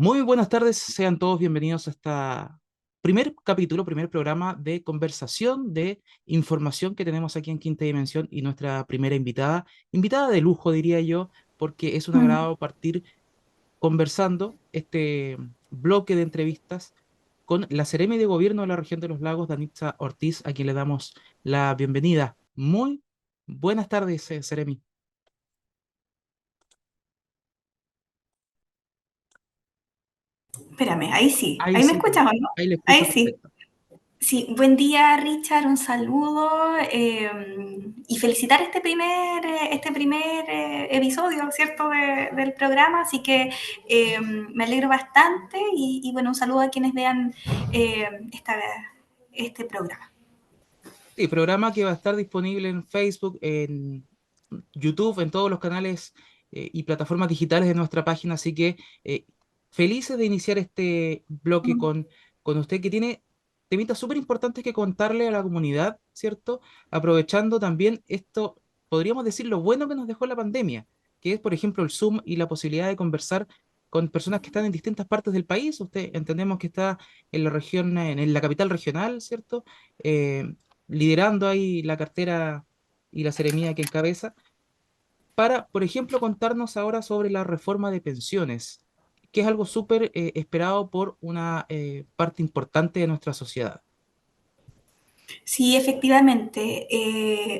Muy buenas tardes, sean todos bienvenidos a esta primer capítulo, primer programa de conversación, de información que tenemos aquí en Quinta Dimensión y nuestra primera invitada de lujo diría yo, porque es un Mm. agrado partir conversando este bloque de entrevistas con la Seremi de Gobierno de la región de los Lagos, Danitza Ortiz, a quien le damos la bienvenida. Muy buenas tardes, Seremi. Espérame, ahí sí. Ahí ¿Ahí me sí, escuchas o no? ahí le Ahí escucho sí. perfecto. Sí, buen día Richard, un saludo y felicitar este primer episodio, ¿cierto?, del programa, así que me alegro bastante y bueno, un saludo a quienes vean eh, esta, este programa. Sí, programa que va a estar disponible en Facebook, en YouTube, en todos los canales y plataformas digitales de nuestra página. Así que felices de iniciar este bloque con usted que tiene temitas súper importantes que contarle a la comunidad, ¿cierto? Aprovechando también esto, podríamos decir, lo bueno que nos dejó la pandemia, que es, por ejemplo, el Zoom y la posibilidad de conversar con personas que están en distintas partes del país. Usted entendemos que está en la región, en la capital regional, ¿cierto? Eh, Liderando ahí la cartera y la seremía que encabeza, para, por ejemplo, contarnos ahora sobre la reforma de pensiones, que es algo súper esperado por una parte importante de nuestra sociedad. Sí, efectivamente.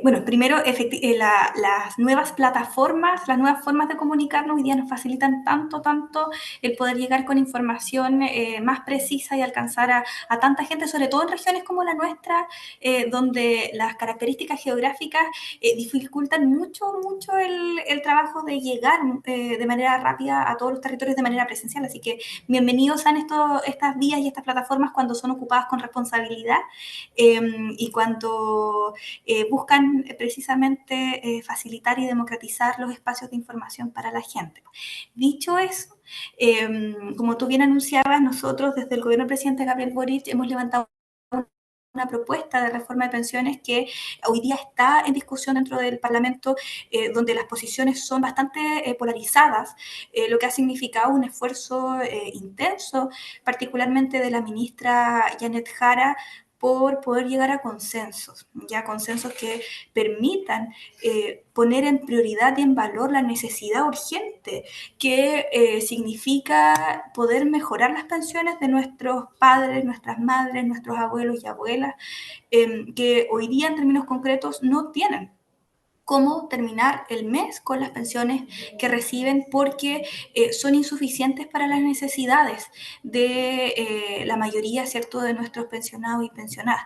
Bueno, primero, las nuevas plataformas, las nuevas formas de comunicarnos hoy día nos facilitan tanto el poder llegar con información más precisa y alcanzar a tanta gente, sobre todo en regiones como la nuestra, donde las características geográficas dificultan mucho el trabajo de llegar de manera rápida a todos los territorios de manera presencial. Así que bienvenidos sean estas vías y estas plataformas cuando son ocupadas con responsabilidad y cuando buscan precisamente facilitar y democratizar los espacios de información para la gente. Dicho eso, como tú bien anunciabas, nosotros desde el gobierno del presidente Gabriel Boric hemos levantado una propuesta de reforma de pensiones que hoy día está en discusión dentro del Parlamento, donde las posiciones son bastante polarizadas, lo que ha significado un esfuerzo intenso, particularmente de la ministra Janet Jara, por poder llegar a consensos, ya consensos que permitan poner en prioridad y en valor la necesidad urgente que significa poder mejorar las pensiones de nuestros padres, nuestras madres, nuestros abuelos y abuelas, que hoy día en términos concretos no tienen cómo terminar el mes con las pensiones que reciben porque son insuficientes para las necesidades de la mayoría, ¿cierto?, de nuestros pensionados y pensionadas.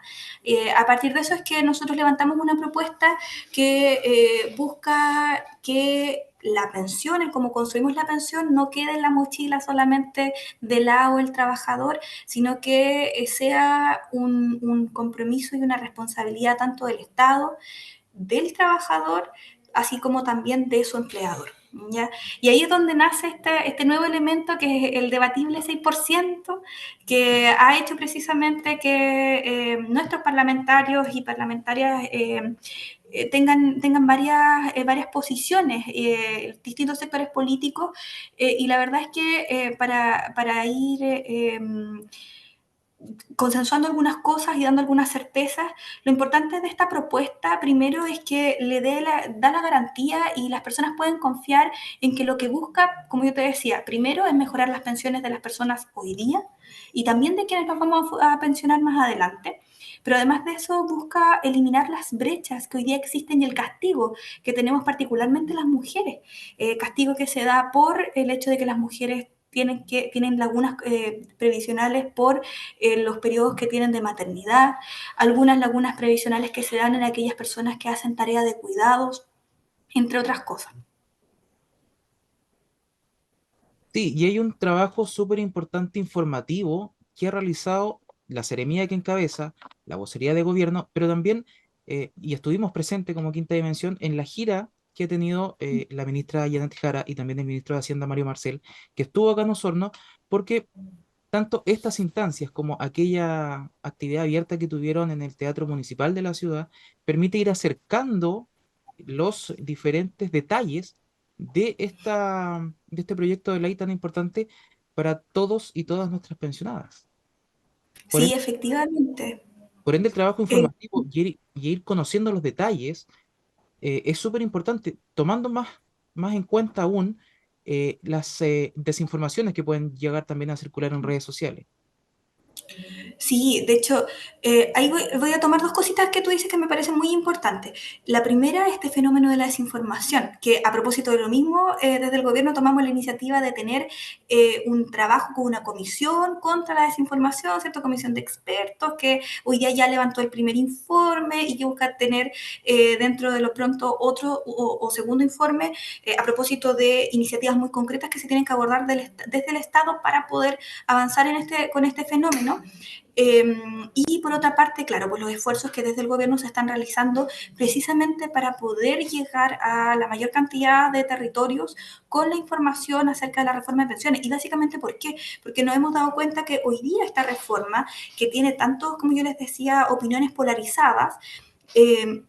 A partir de eso es que nosotros levantamos una propuesta que busca que la pensión, el cómo construimos la pensión, no quede en la mochila solamente del lado del trabajador, sino que sea un compromiso y una responsabilidad tanto del Estado, del trabajador, así como también de su empleador. ¿Ya? Y ahí es donde nace este nuevo elemento que es el debatible 6%, que ha hecho precisamente que nuestros parlamentarios y parlamentarias tengan varias posiciones, distintos sectores políticos, y la verdad es que para ir consensuando algunas cosas y dando algunas certezas. Lo importante de esta propuesta, primero, es que da la garantía y las personas pueden confiar en que lo que busca, como yo te decía, primero es mejorar las pensiones de las personas hoy día y también de quienes nos vamos a pensionar más adelante. Pero además de eso, busca eliminar las brechas que hoy día existen y el castigo que tenemos particularmente las mujeres. Castigo que se da por el hecho de que las mujeres tienen lagunas previsionales por los periodos que tienen de maternidad, algunas lagunas previsionales que se dan en aquellas personas que hacen tarea de cuidados, entre otras cosas. Sí, y hay un trabajo súper importante informativo que ha realizado la seremía que encabeza, la vocería de gobierno, pero también, y estuvimos presentes como quinta dimensión, en la gira que ha tenido la ministra Janet Jara y también el ministro de Hacienda Mario Marcel, que estuvo acá en Osorno, porque tanto estas instancias como aquella actividad abierta que tuvieron en el Teatro Municipal de la ciudad permite ir acercando los diferentes detalles de este proyecto de ley tan importante para todos y todas nuestras pensionadas. Por Sí, ende, efectivamente. por ende, el trabajo Eh, informativo y ir conociendo los detalles es súper importante, tomando más en cuenta aún las desinformaciones que pueden llegar también a circular en redes sociales. Sí, de hecho, ahí voy a tomar dos cositas que tú dices que me parecen muy importantes. La primera, este fenómeno de la desinformación, que a propósito de lo mismo, desde el gobierno tomamos la iniciativa de tener un trabajo con una comisión contra la desinformación, ¿cierto? Comisión de expertos que hoy día ya levantó el primer informe y que busca tener dentro de lo pronto otro o segundo informe a propósito de iniciativas muy concretas que se tienen que abordar desde el Estado para poder avanzar con este fenómeno. Y por otra parte, claro, pues los esfuerzos que desde el gobierno se están realizando precisamente para poder llegar a la mayor cantidad de territorios con la información acerca de la reforma de pensiones. Y básicamente, ¿por qué? Porque nos hemos dado cuenta que hoy día esta reforma, que tiene tantos, como yo les decía, opiniones polarizadas, eh,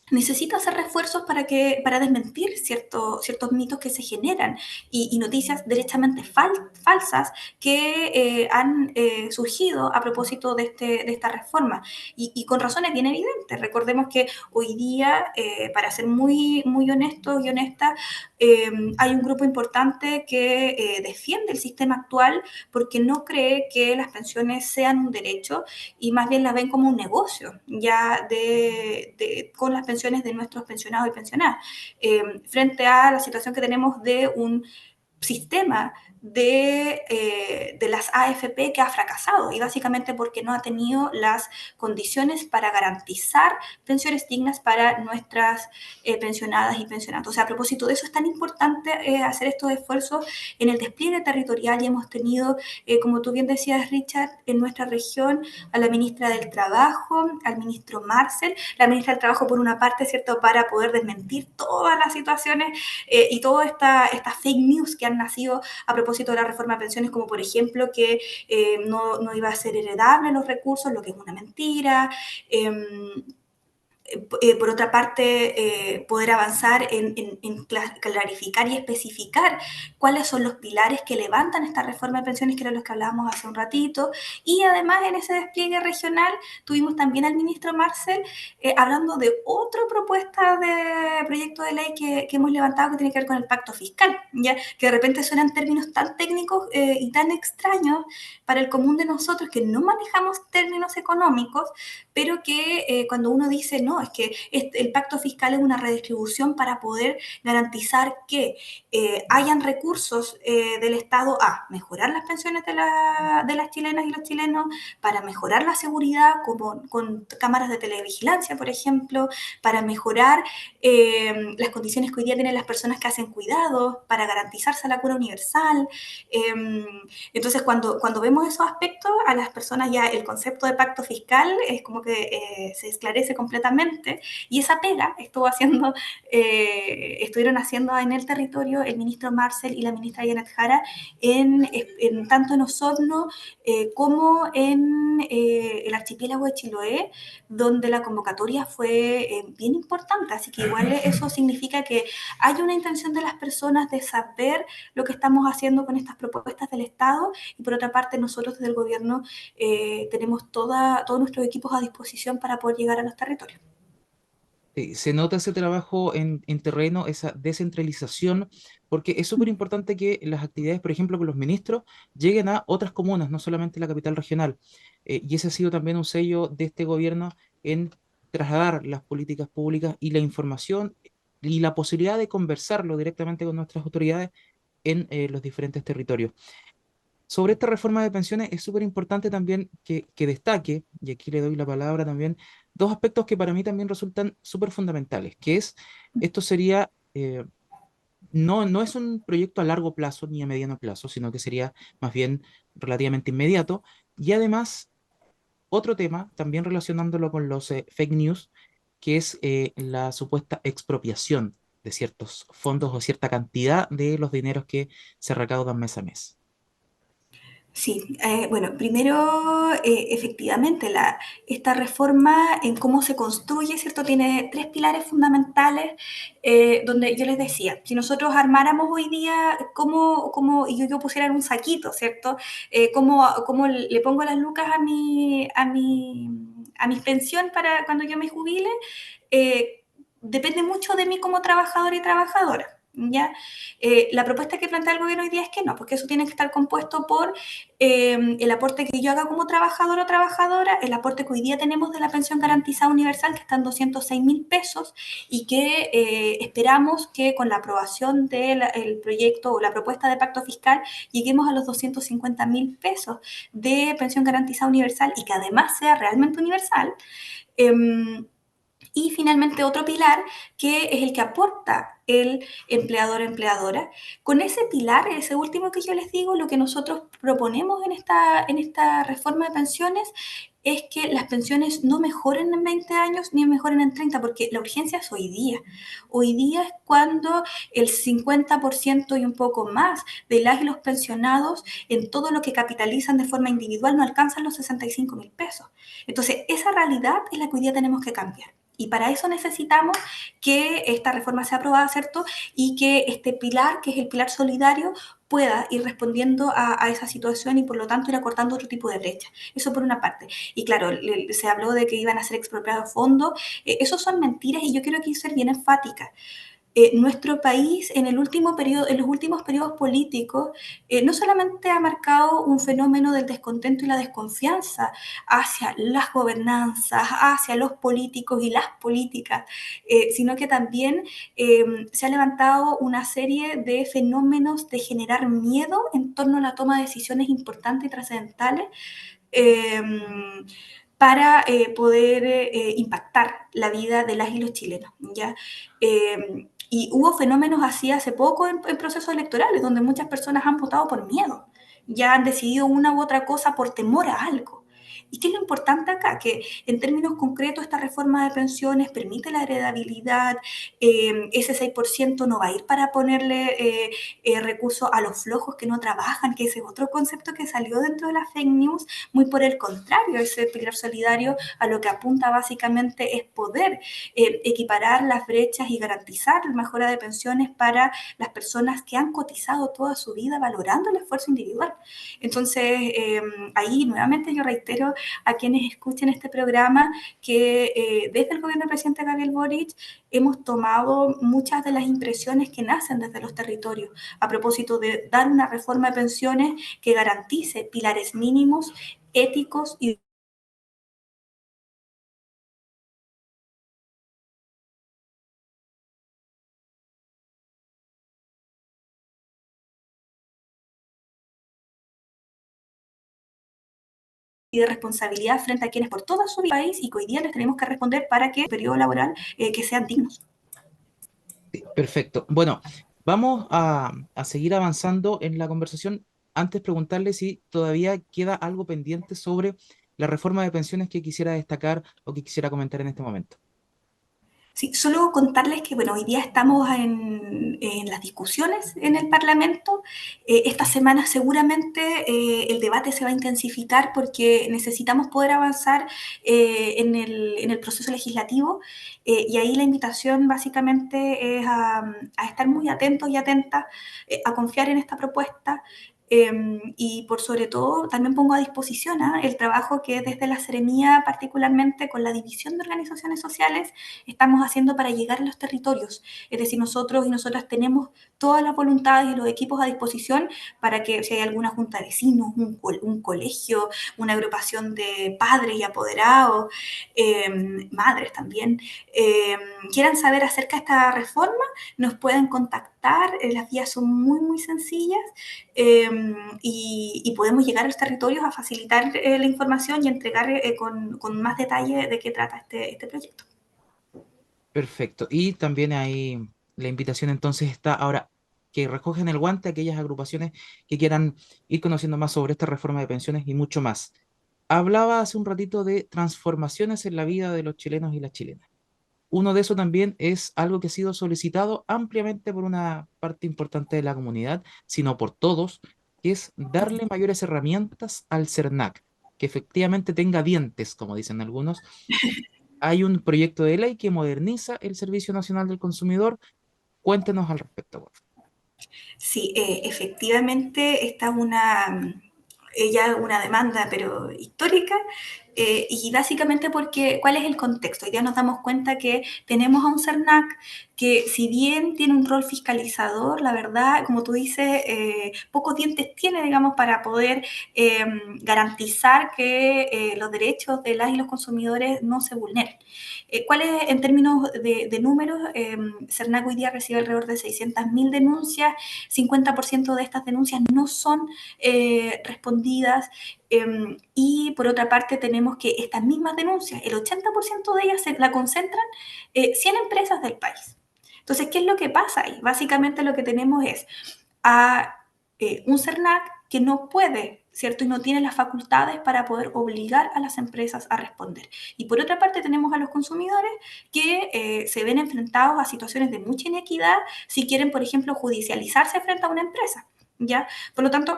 necesita hacer refuerzos para desmentir ciertos mitos que se generan y noticias derechamente falsas que han surgido a propósito de esta reforma. Y con razones bien evidentes. Recordemos que hoy día, para ser muy honestos y honestas, hay un grupo importante que defiende el sistema actual porque no cree que las pensiones sean un derecho y más bien las ven como un negocio ya con las pensiones de nuestros pensionados y pensionadas, frente a la situación que tenemos de un sistema de las AFP que ha fracasado y básicamente porque no ha tenido las condiciones para garantizar pensiones dignas para nuestras pensionadas y pensionados. O sea, a propósito de eso es tan importante hacer estos esfuerzos en el despliegue territorial y hemos tenido, como tú bien decías, Richard, en nuestra región a la ministra del Trabajo, al ministro Marcel, la ministra del Trabajo por una parte, ¿cierto?, para poder desmentir todas las situaciones y todas estas fake news que han nacido a propósito de la reforma de pensiones, como por ejemplo que no iba a ser heredable los recursos, lo que es una mentira. Por otra parte, poder avanzar en clarificar y especificar cuáles son los pilares que levantan esta reforma de pensiones, que eran los que hablábamos hace un ratito. Y además, en ese despliegue regional, tuvimos también al ministro Marcel hablando de otra propuesta de proyecto de ley que hemos levantado que tiene que ver con el pacto fiscal, ¿ya? Que de repente suenan términos tan técnicos y tan extraños para el común de nosotros que no manejamos términos económicos, pero que cuando uno dice, no, es que el pacto fiscal es una redistribución para poder garantizar que hayan recursos del Estado a mejorar las pensiones de las chilenas y los chilenos, para mejorar la seguridad como con cámaras de televigilancia, por ejemplo, para mejorar las condiciones que hoy día tienen las personas que hacen cuidados, para garantizarse la cura universal. Entonces, cuando vemos esos aspectos, a las personas ya el concepto de pacto fiscal es como que se esclarece completamente y esa pega estuvieron haciendo en el territorio el ministro Marcel y la ministra Janet Jara tanto en Osorno como en el archipiélago de Chiloé, donde la convocatoria fue bien importante. Así que igual eso significa que hay una intención de las personas de saber lo que estamos haciendo con estas propuestas del Estado y por otra parte nosotros desde el gobierno tenemos todos nuestros equipos a disposición para poder llegar a los territorios. Se nota ese trabajo en terreno, esa descentralización, porque es súper importante que las actividades, por ejemplo, con los ministros, lleguen a otras comunas, no solamente la capital regional. Y ese ha sido también un sello de este gobierno en trasladar las políticas públicas y la información y la posibilidad de conversarlo directamente con nuestras autoridades en los diferentes territorios. Sobre esta reforma de pensiones es súper importante también que destaque, y aquí le doy la palabra también, dos aspectos que para mí también resultan súper fundamentales, que es, esto sería, no es un proyecto a largo plazo ni a mediano plazo, sino que sería más bien relativamente inmediato, y además otro tema, también relacionándolo con los fake news, que es la supuesta expropiación de ciertos fondos o cierta cantidad de los dineros que se recaudan mes a mes. Sí, bueno, primero, efectivamente, esta reforma en cómo se construye, ¿cierto? Tiene tres pilares fundamentales, donde yo les decía, si nosotros armáramos hoy día, y yo pusiera en un saquito, ¿cierto? ¿Cómo le pongo las lucas a mi pensión para cuando yo me jubile? Eh, Depende mucho de mí como trabajadora y trabajadora. ¿Ya? La propuesta que plantea el gobierno hoy día es que no, porque eso tiene que estar compuesto por el aporte que yo haga como trabajador o trabajadora, el aporte que hoy día tenemos de la pensión garantizada universal, que está en 206.000 pesos, y que esperamos que con la aprobación del proyecto o la propuesta de pacto fiscal lleguemos a los 250.000 pesos de pensión garantizada universal y que además sea realmente universal. Eh, y finalmente otro pilar que es el que aporta el empleador-empleadora. Con ese pilar, ese último que yo les digo, lo que nosotros proponemos en esta reforma de pensiones es que las pensiones no mejoren en 20 años ni mejoren en 30, porque la urgencia es hoy día. Hoy día es cuando el 50% y un poco más de las y los pensionados en todo lo que capitalizan de forma individual no alcanzan los 65.000 pesos. Entonces, esa realidad es la que hoy día tenemos que cambiar. Y para eso necesitamos que esta reforma sea aprobada, ¿cierto? Y que este pilar, que es el pilar solidario, pueda ir respondiendo a esa situación y por lo tanto ir acortando otro tipo de brechas. Eso por una parte. Y claro, se habló de que iban a ser expropiados fondos. Esos son mentiras y yo quiero aquí ser bien enfática. Nuestro país en el último periodo, en los últimos periodos políticos, no solamente ha marcado un fenómeno del descontento y la desconfianza hacia las gobernanzas, hacia los políticos y las políticas, sino que también se ha levantado una serie de fenómenos de generar miedo en torno a la toma de decisiones importantes y trascendentales. Eh, para poder impactar la vida de las y los chilenos. ¿Ya? Y hubo fenómenos así hace poco en procesos electorales, donde muchas personas han votado por miedo, ya han decidido una u otra cosa por temor a algo. ¿Y qué es lo importante acá? Que en términos concretos esta reforma de pensiones permite la heredabilidad, ese 6% no va a ir para ponerle recursos a los flojos que no trabajan, que ese es otro concepto que salió dentro de las fake news, muy por el contrario, ese pilar solidario a lo que apunta básicamente es poder equiparar las brechas y garantizar la mejora de pensiones para las personas que han cotizado toda su vida valorando el esfuerzo individual. Entonces, ahí nuevamente yo reitero a quienes escuchen este programa que desde el gobierno del presidente Gabriel Boric hemos tomado muchas de las impresiones que nacen desde los territorios a propósito de dar una reforma de pensiones que garantice pilares mínimos, éticos y de responsabilidad frente a quienes por toda su país y que hoy día les tenemos que responder para que el periodo laboral que sean dignos. Sí, perfecto. Bueno, vamos a seguir avanzando en la conversación. Antes preguntarle si todavía queda algo pendiente sobre la reforma de pensiones que quisiera destacar o que quisiera comentar en este momento. Sí, solo contarles que, bueno, hoy día estamos en las discusiones en el Parlamento. Esta semana seguramente el debate se va a intensificar porque necesitamos poder avanzar en el proceso legislativo y ahí la invitación básicamente es a estar muy atentos y atentas, a confiar en esta propuesta. Y por sobre todo, también pongo a disposición el trabajo que desde la Seremía, particularmente con la División de Organizaciones Sociales, estamos haciendo para llegar a los territorios. Es decir, nosotros y nosotras tenemos todas las voluntades y los equipos a disposición para que si hay alguna junta de vecinos, un colegio, una agrupación de padres y apoderados, madres también, quieran saber acerca de esta reforma, nos pueden contactar. Las vías son muy, muy sencillas y podemos llegar a los territorios a facilitar la información y entregar con más detalle de qué trata este proyecto. Perfecto. Y también ahí la invitación entonces está ahora que recogen el guante aquellas agrupaciones que quieran ir conociendo más sobre esta reforma de pensiones y mucho más. Hablaba hace un ratito de transformaciones en la vida de los chilenos y las chilenas. Uno de eso también es algo que ha sido solicitado ampliamente por una parte importante de la comunidad, sino por todos, que es darle mayores herramientas al CERNAC, que efectivamente tenga dientes, como dicen algunos. Hay un proyecto de ley que moderniza el Servicio Nacional del Consumidor. Cuéntenos al respecto, por favor. Sí, efectivamente, esta es ya una demanda, pero histórica, y básicamente porque, ¿cuál es el contexto? Hoy día nos damos cuenta que tenemos a un CERNAC que, si bien tiene un rol fiscalizador, la verdad, como tú dices, pocos dientes tiene, digamos, para poder garantizar que los derechos de las y los consumidores no se vulneren. ¿Cuál es, en términos de números? CERNAC hoy día recibe alrededor de 600.000 denuncias, 50% de estas denuncias no son respondidas, y por otra parte tenemos que estas mismas denuncias, el 80% de ellas la concentran 100 empresas del país. Entonces, ¿qué es lo que pasa ahí? Básicamente lo que tenemos es a un CERNAC que no puede, ¿cierto? Y no tiene las facultades para poder obligar a las empresas a responder. Y por otra parte tenemos a los consumidores que se ven enfrentados a situaciones de mucha inequidad si quieren, por ejemplo, judicializarse frente a una empresa, ¿ya? Por lo tanto,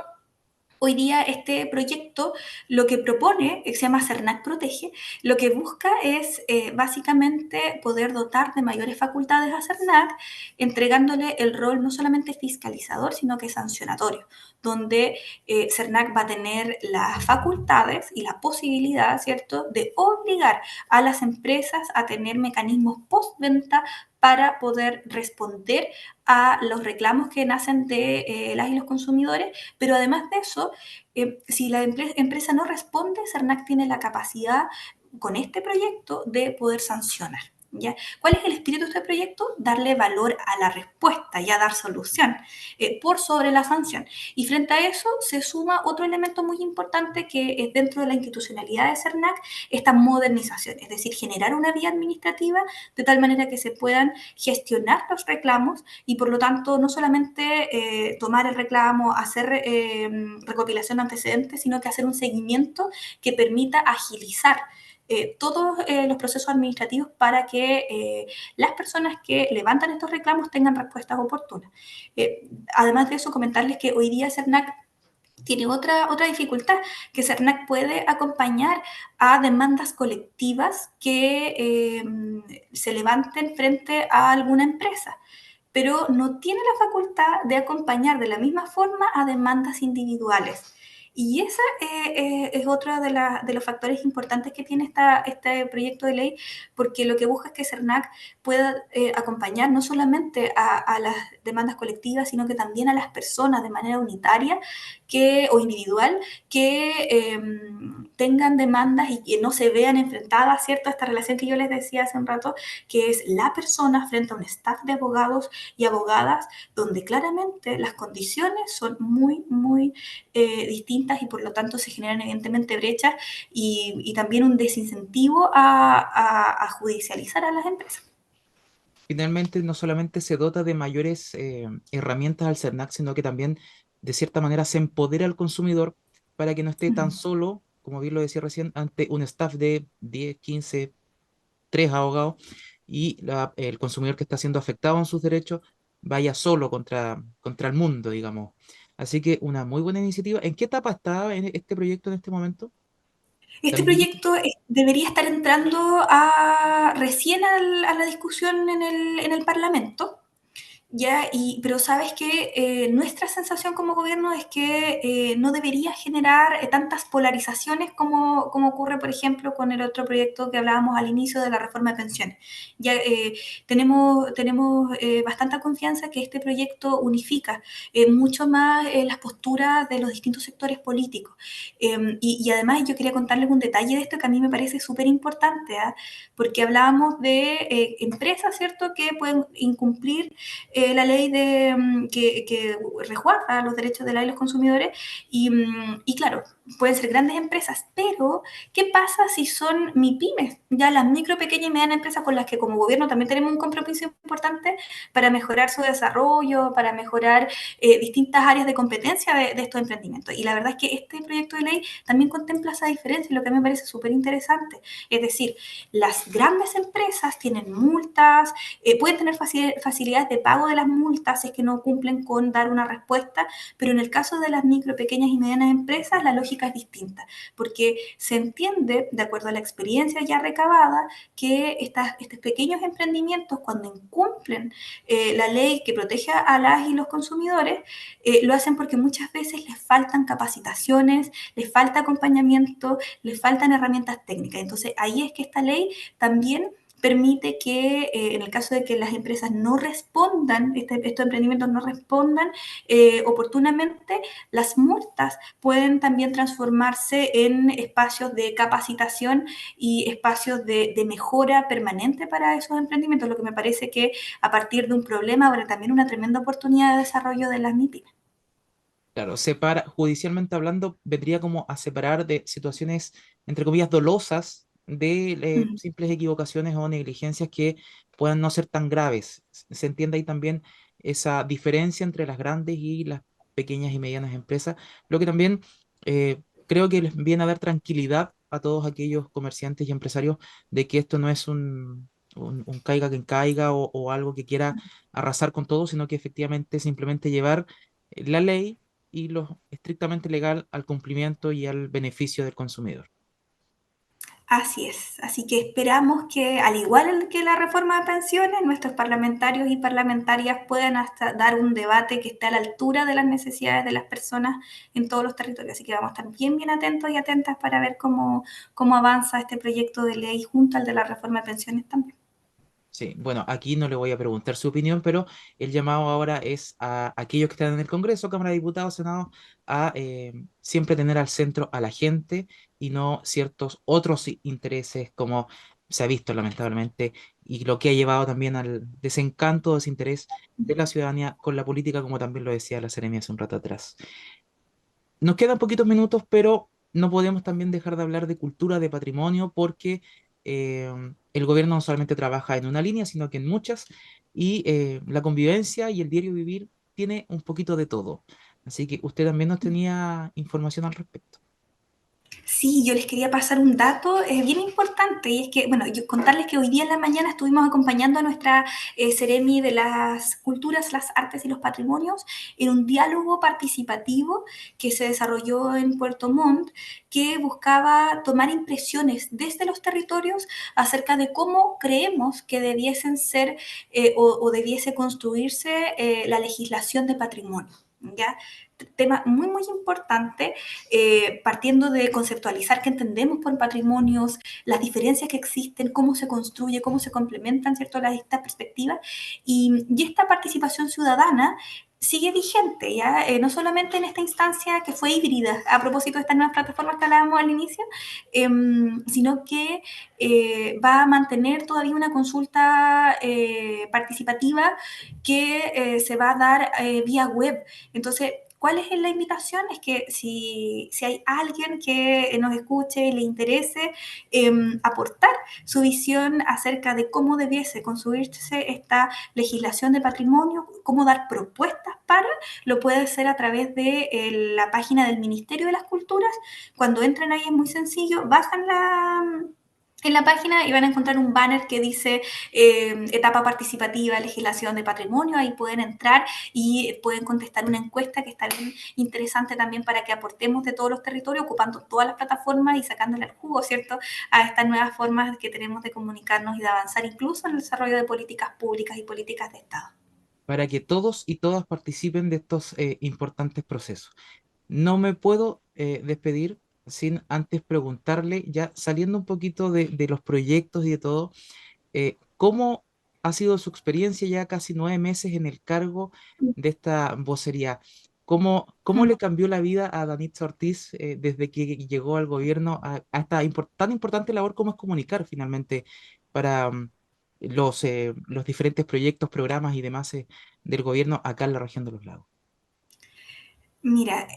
hoy día este proyecto lo que propone, se llama CERNAC Protege, lo que busca es básicamente poder dotar de mayores facultades a CERNAC, entregándole el rol no solamente fiscalizador, sino que sancionatorio, donde CERNAC va a tener las facultades y la posibilidad, ¿cierto?, de obligar a las empresas a tener mecanismos postventa para poder responder a los reclamos que nacen de las y los consumidores, pero además de eso, si la empresa no responde, CERNAC tiene la capacidad con este proyecto de poder sancionar. ¿Ya? ¿Cuál es el espíritu de este proyecto? Darle valor a la respuesta y a dar solución por sobre la sanción. Y frente a eso se suma otro elemento muy importante que es, dentro de la institucionalidad de CERNAC, esta modernización, es decir, generar una vía administrativa de tal manera que se puedan gestionar los reclamos y, por lo tanto, no solamente tomar el reclamo, hacer recopilación de antecedentes, sino que hacer un seguimiento que permita agilizar todos los procesos administrativos para que las personas que levantan estos reclamos tengan respuestas oportunas. Además de eso, comentarles que hoy día CERNAC tiene otra dificultad, que CERNAC puede acompañar a demandas colectivas que se levanten frente a alguna empresa, pero no tiene la facultad de acompañar de la misma forma a demandas individuales. Y ese es otro de los factores importantes que tiene este proyecto de ley, porque lo que busca es que CERNAC pueda acompañar no solamente a las demandas colectivas, sino que también a las personas de manera unitaria o individual que tengan demandas y que no se vean enfrentadas, ¿cierto? A esta relación que yo les decía hace un rato, que es la persona frente a un staff de abogados y abogadas, donde claramente las condiciones son muy, muy distintas y por lo tanto se generan evidentemente brechas y también un desincentivo a judicializar a las empresas. Finalmente, no solamente se dota de mayores herramientas al CERNAC, sino que también, de cierta manera, se empodera al consumidor para que no esté tan solo, como bien lo decía recién, ante un staff de 10, 15, 3 abogados, y el consumidor que está siendo afectado en sus derechos vaya solo contra el mundo, digamos. Así que una muy buena iniciativa. ¿En qué etapa está en este proyecto en este momento? Este También. proyecto debería estar entrando recién a la discusión en el Parlamento. Ya, pero sabes que nuestra sensación como gobierno es que no debería generar tantas polarizaciones como ocurre, por ejemplo, con el otro proyecto que hablábamos al inicio de la reforma de pensiones. Ya tenemos bastante confianza que este proyecto unifica mucho más las posturas de los distintos sectores políticos. Y además yo quería contarles un detalle de esto que a mí me parece súper importante, ¿ah? Porque hablábamos de empresas, ¿cierto?, que pueden incumplir la ley que resguarda los derechos de los consumidores y claro, pueden ser grandes empresas, pero ¿qué pasa si son MIPYMES? Ya las micro, pequeñas y medianas empresas con las que como gobierno también tenemos un compromiso importante para mejorar su desarrollo, para mejorar distintas áreas de competencia de estos emprendimientos. Y la verdad es que este proyecto de ley también contempla esa diferencia, lo que a mí me parece súper interesante. Es decir, las grandes empresas tienen multas, pueden tener facilidades de pago de las multas si es que no cumplen con dar una respuesta, pero en el caso de las micro, pequeñas y medianas empresas la lógica es distinta, porque se entiende, de acuerdo a la experiencia ya recabada, que estos pequeños emprendimientos cuando incumplen la ley que protege a las y los consumidores, lo hacen porque muchas veces les faltan capacitaciones, les falta acompañamiento, les faltan herramientas técnicas. Entonces ahí es que esta ley también permite que en el caso de que las empresas no respondan, estos emprendimientos no respondan oportunamente, las multas pueden también transformarse en espacios de capacitación y espacios de mejora permanente para esos emprendimientos, lo que me parece que a partir de un problema habrá también una tremenda oportunidad de desarrollo de las MIPIMES. Claro, separa, judicialmente hablando, vendría como a separar de situaciones, entre comillas, dolosas de Mm. simples equivocaciones o negligencias que puedan no ser tan graves. Se entiende ahí también esa diferencia entre las grandes y las pequeñas y medianas empresas, lo que también creo que les viene a dar tranquilidad a todos aquellos comerciantes y empresarios de que esto no es un caiga quien caiga o algo que quiera arrasar con todo, sino que efectivamente simplemente llevar la ley y lo estrictamente legal al cumplimiento y al beneficio del consumidor. Así es. Así que esperamos que, al igual que la reforma de pensiones, nuestros parlamentarios y parlamentarias puedan hasta dar un debate que esté a la altura de las necesidades de las personas en todos los territorios. Así que vamos a estar bien, bien atentos y atentas para ver cómo avanza este proyecto de ley junto al de la reforma de pensiones también. Sí, bueno, aquí no le voy a preguntar su opinión, pero el llamado ahora es a aquellos que están en el Congreso, Cámara de Diputados, Senado, a siempre tener al centro a la gente y no ciertos otros intereses, como se ha visto lamentablemente, y lo que ha llevado también al desencanto, desinterés de la ciudadanía con la política, como también lo decía la Seremi hace un rato atrás. Nos quedan poquitos minutos, pero no podemos también dejar de hablar de cultura, de patrimonio, porque eh, el gobierno no solamente trabaja en una línea, sino que en muchas, y la convivencia y el diario vivir tiene un poquito de todo. Así que usted también nos tenía información al respecto. Sí, yo les quería pasar un dato bien importante y es que, bueno, yo contarles que hoy día en la mañana estuvimos acompañando a nuestra Seremi de las Culturas, las Artes y los Patrimonios en un diálogo participativo que se desarrolló en Puerto Montt que buscaba tomar impresiones desde los territorios acerca de cómo creemos que debiesen ser o debiese construirse la legislación de patrimonio. ¿Ya? Tema muy, muy importante, partiendo de conceptualizar qué entendemos por patrimonios, las diferencias que existen, cómo se construye, cómo se complementan, ¿cierto?, las distintas perspectivas. Y esta participación ciudadana sigue vigente, ¿ya? No solamente en esta instancia que fue híbrida, a propósito de estas nuevas plataformas que hablábamos al inicio, sino que va a mantener todavía una consulta participativa que se va a dar vía web. Entonces, ¿cuál es la invitación? Es que si hay alguien que nos escuche y le interese aportar su visión acerca de cómo debiese construirse esta legislación de patrimonio, cómo dar propuestas para, lo puede hacer a través de la página del Ministerio de las Culturas. Cuando entran ahí es muy sencillo, bajan en la página y van a encontrar un banner que dice etapa participativa, legislación de patrimonio, ahí pueden entrar y pueden contestar una encuesta que está bien interesante también para que aportemos de todos los territorios, ocupando todas las plataformas y sacándole el jugo, ¿cierto?, a estas nuevas formas que tenemos de comunicarnos y de avanzar incluso en el desarrollo de políticas públicas y políticas de Estado. Para que todos y todas participen de estos importantes procesos. No me puedo despedir sin antes preguntarle, ya saliendo un poquito de los proyectos y de todo, ¿cómo ha sido su experiencia ya casi 9 meses en el cargo de esta vocería? ¿Cómo le cambió la vida a Danitza Ortiz desde que llegó al gobierno a esta tan importante labor como es comunicar finalmente para los diferentes proyectos, programas y demás del gobierno acá en la región de los lagos? Mira,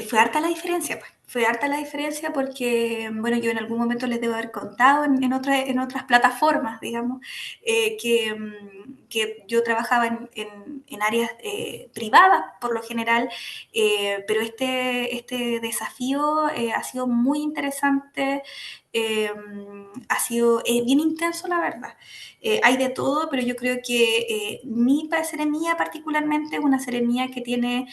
fue harta la diferencia, pues. Fue harta la diferencia porque, bueno, yo en algún momento les debo haber contado en otras plataformas, digamos, que yo trabajaba en áreas privadas por lo general, pero este desafío ha sido muy interesante ha sido bien intenso, la verdad. Hay de todo, pero yo creo que mi seremía particularmente es una seremía que tiene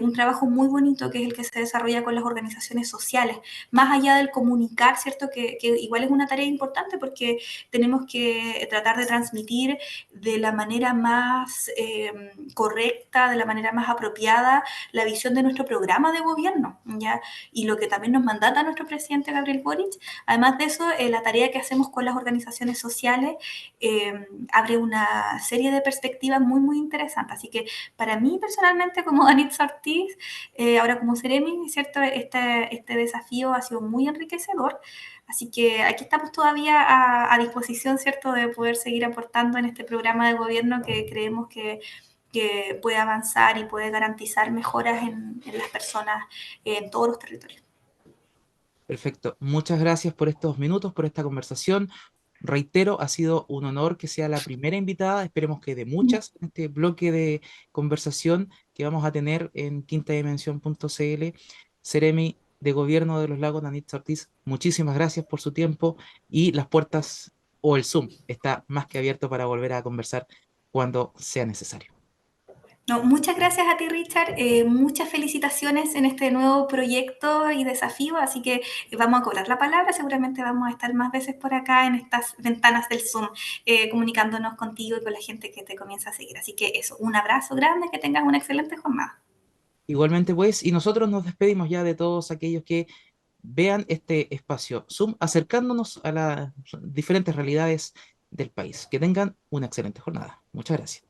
un trabajo muy bonito, que es el que se desarrolla con las organizaciones sociales, más allá del comunicar, ¿cierto? Que igual es una tarea importante porque tenemos que tratar de transmitir de la manera más correcta, de la manera más apropiada, la visión de nuestro programa de gobierno, ¿ya? Y lo que también nos mandata nuestro presidente Gabriel Boric. Además de eso, la tarea que hacemos con las organizaciones sociales abre una serie de perspectivas muy, muy interesantes. Así que para mí personalmente, como Danitza Ortiz, ahora como Seremi, ¿cierto? Este desafío ha sido muy enriquecedor. Así que aquí estamos todavía a disposición, ¿cierto?, de poder seguir aportando en este programa de gobierno que creemos que puede avanzar y puede garantizar mejoras en las personas en todos los territorios. Perfecto. Muchas gracias por estos minutos, por esta conversación. Reitero, ha sido un honor que sea la primera invitada. Esperemos que de muchas en este bloque de conversación que vamos a tener en quintadimensión.cl. Seremi de Gobierno de los Lagos, Danitza Ortiz, muchísimas gracias por su tiempo y las puertas o el Zoom está más que abierto para volver a conversar cuando sea necesario. No, muchas gracias a ti, Richard. Muchas felicitaciones en este nuevo proyecto y desafío. Así que vamos a cobrar la palabra. Seguramente vamos a estar más veces por acá en estas ventanas del Zoom, comunicándonos contigo y con la gente que te comienza a seguir. Así que eso, un abrazo grande, que tengas una excelente jornada. Igualmente, pues, y nosotros nos despedimos ya de todos aquellos que vean este espacio Zoom acercándonos a las diferentes realidades del país. Que tengan una excelente jornada. Muchas gracias.